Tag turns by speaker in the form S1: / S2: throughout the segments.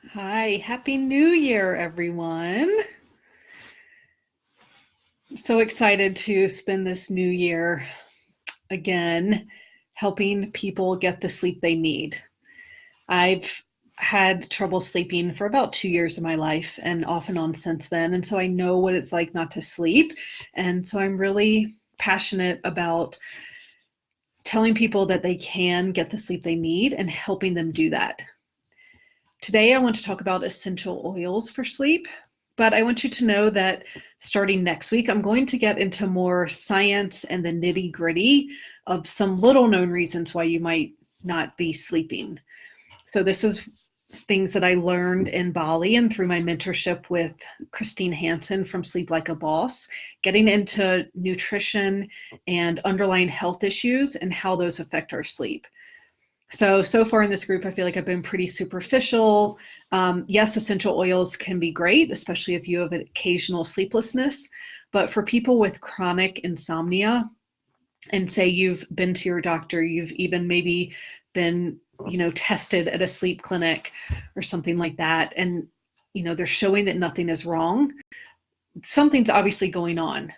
S1: Hi, Happy New Year, everyone. So excited to spend this new year again helping people get the sleep they need. I've had trouble sleeping for about 2 years of my life and off and on since then. And so I know what it's like not to sleep. And so I'm really passionate about telling people that they can get the sleep they need and helping them do that. Today, I want to talk about essential oils for sleep, but I want you to know that starting next week, I'm going to get into more science and the nitty gritty of some little known reasons why you might not be sleeping. So, this is things that I learned in Bali and through my mentorship with Christine Hansen from Sleep Like a Boss, getting into nutrition and underlying health issues and how those affect our sleep. So far in this group, I feel like I've been pretty superficial. Yes, essential oils can be great, especially if you have an occasional sleeplessness. But for people with chronic insomnia, and say you've been to your doctor, you've even maybe been, tested at a sleep clinic or something like that, and they're showing that nothing is wrong. Something's obviously going on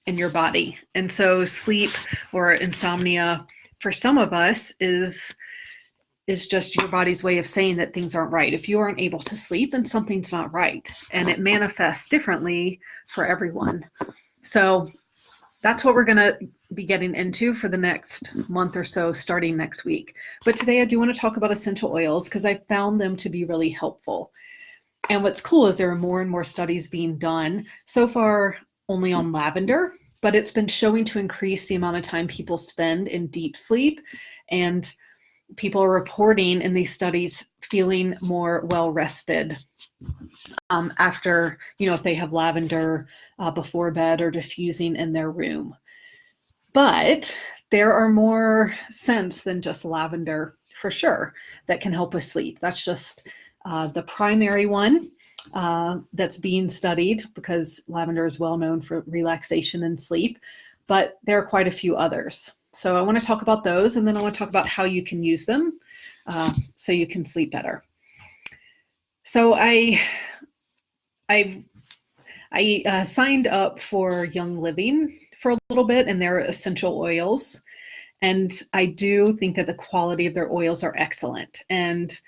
S1: in your body, and so sleep or insomnia for some of us is just your body's way of saying that things aren't right. If you aren't able to sleep, then something's not right. And it manifests differently for everyone. So that's what we're going to be getting into for the next month or so, starting next week. But today I do want to talk about essential oils because I found them to be really helpful. And what's cool is there are more and more studies being done, so far only on lavender, but it's been showing to increase the amount of time people spend in deep sleep. And people are reporting in these studies feeling more well rested after, if they have lavender before bed or diffusing in their room. But there are more scents than just lavender for sure that can help with sleep. That's just the primary one that's being studied because lavender is well known for relaxation and sleep, but there are quite a few others. So I want to talk about those, and then I want to talk about how you can use them so you can sleep better. So I signed up for Young Living for a little bit and their essential oils, and I do think that the quality of their oils are excellent. And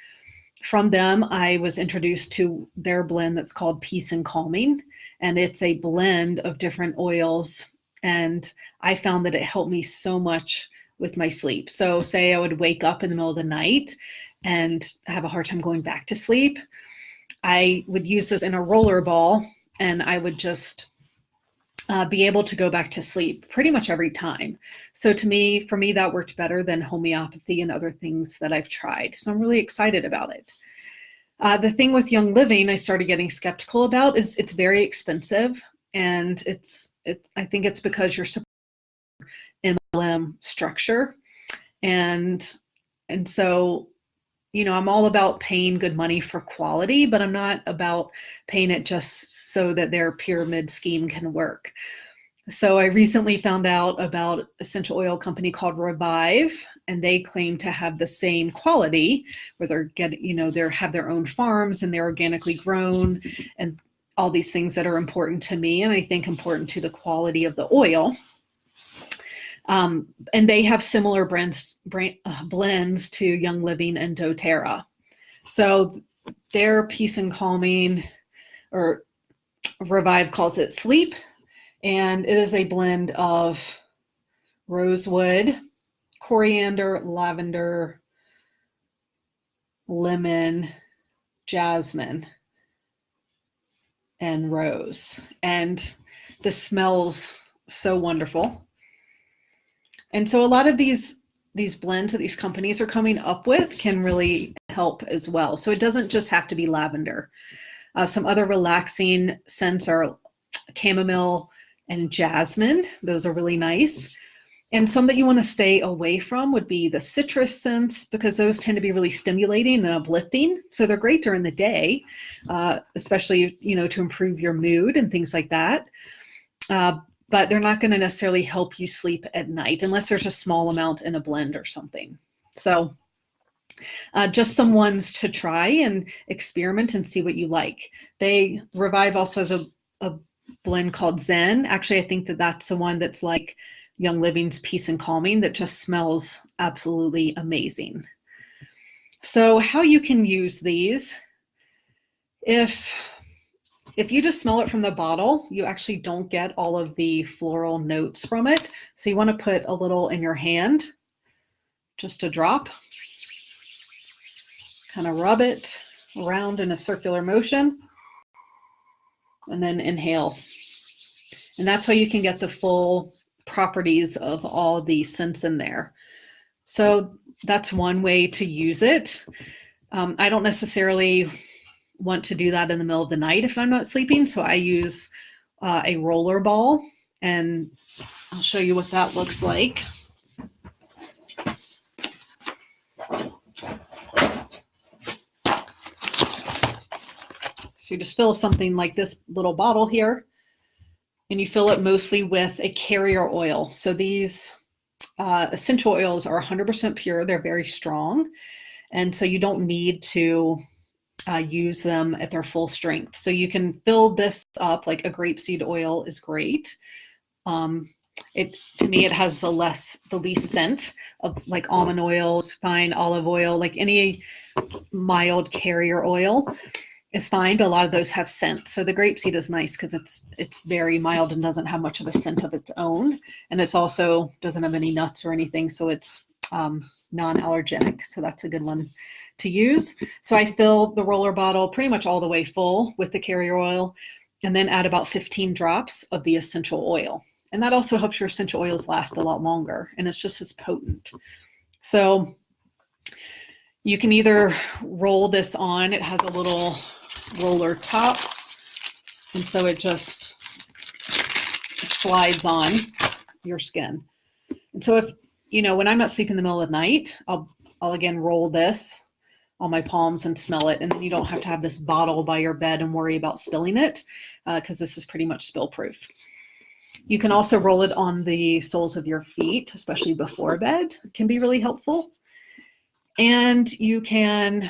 S1: from them, I was introduced to their blend that's called Peace and Calming, and it's a blend of different oils. And I found that it helped me so much with my sleep. So say I would wake up in the middle of the night and have a hard time going back to sleep, I would use this in a roller ball and I would just be able to go back to sleep pretty much every time. So for me, that worked better than homeopathy and other things that I've tried. So I'm really excited about it. The thing with Young Living I started getting skeptical about is it's very expensive, and I think it's because you're MLM structure, and so I'm all about paying good money for quality, but I'm not about paying it just so that their pyramid scheme can work. So I recently found out about an essential oil company called Revive, and they claim to have the same quality where they have their own farms and they're organically grown and all these things that are important to me and I think important to the quality of the oil. And they have similar blends to Young Living and doTERRA. So their Peace and Calming, or Revive calls it Sleep, and it is a blend of rosewood, coriander, lavender, lemon, jasmine, and rose. And the smells so wonderful. And so a lot of these blends that these companies are coming up with can really help as well. So it doesn't just have to be lavender. Some other relaxing scents are chamomile and jasmine. Those are really nice. And some that you want to stay away from would be the citrus scents, because those tend to be really stimulating and uplifting. So they're great during the day, especially, to improve your mood and things like that. But they're not going to necessarily help you sleep at night unless there's a small amount in a blend or something. So just some ones to try and experiment and see what you like. Revive also has a blend called Zen. Actually, I think that's the one that's like Young Living's Peace and Calming that just smells absolutely amazing. So how you can use these, if you just smell it from the bottle, you actually don't get all of the floral notes from it. So you want to put a little in your hand, just a drop, kind of rub it around in a circular motion, and then inhale. And that's how you can get the full properties of all the scents in there. So that's one way to use it. I don't necessarily want to do that in the middle of the night if I'm not sleeping. So I use a roller ball, and I'll show you what that looks like. So you just fill something like this little bottle here, and you fill it mostly with a carrier oil. So these essential oils are 100% pure. They're very strong. And so you don't need to use them at their full strength. So you can fill this up, like a grapeseed oil is great. To me, it has the least scent of, like almond oil is fine, olive oil, like any mild carrier oil is fine, but a lot of those have scent. So the grapeseed is nice because it's very mild and doesn't have much of a scent of its own. And it's also doesn't have any nuts or anything. So it's non-allergenic. So that's a good one to use. So I fill the roller bottle pretty much all the way full with the carrier oil, and then add about 15 drops of the essential oil. And that also helps your essential oils last a lot longer, and it's just as potent. So you can either roll this on. It has a little roller top, and so it just slides on your skin. And so if, when I'm not sleeping in the middle of the night, I'll again roll this on my palms and smell it. And then you don't have to have this bottle by your bed and worry about spilling it, because this is pretty much spill proof. You can also roll it on the soles of your feet, especially before bed. It can be really helpful. And you can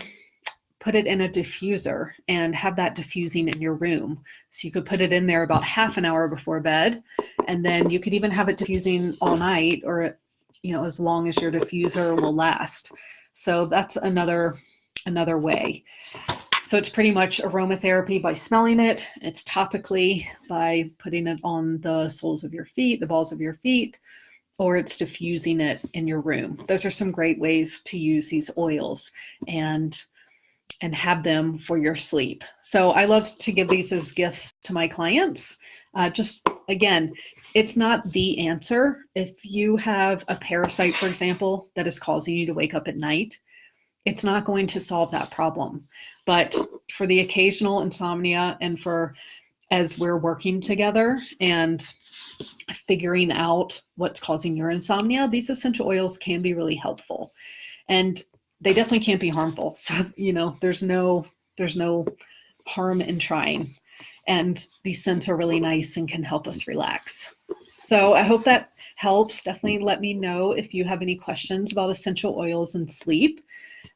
S1: put it in a diffuser and have that diffusing in your room. So you could put it in there about half an hour before bed, and then you could even have it diffusing all night, or as long as your diffuser will last. So that's another way. So it's pretty much aromatherapy by smelling it. It's topically by putting it on the soles of your feet, the balls of your feet, or it's diffusing it in your room. Those are some great ways to use these oils and have them for your sleep. So I love to give these as gifts to my clients. Just again, it's not the answer. If you have a parasite, for example, that is causing you to wake up at night, it's not going to solve that problem. But for the occasional insomnia, and for as we're working together and figuring out what's causing your insomnia, these essential oils can be really helpful. And they definitely can't be harmful. So, there's no harm in trying. And these scents are really nice and can help us relax. So I hope that helps. Definitely let me know if you have any questions about essential oils and sleep.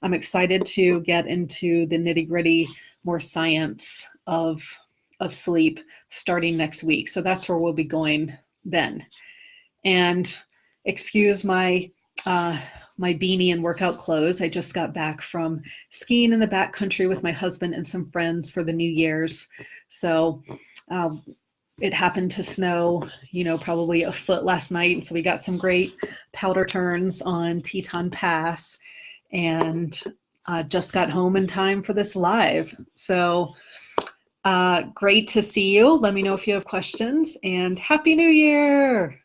S1: I'm excited to get into the nitty-gritty, more science of sleep starting next week. So that's where we'll be going then. And excuse my beanie and workout clothes. I just got back from skiing in the backcountry with my husband and some friends for the New Year's. So it happened to snow, probably a foot last night. And so we got some great powder turns on Teton Pass, and just got home in time for this live. So great to see you. Let me know if you have questions, and Happy New Year.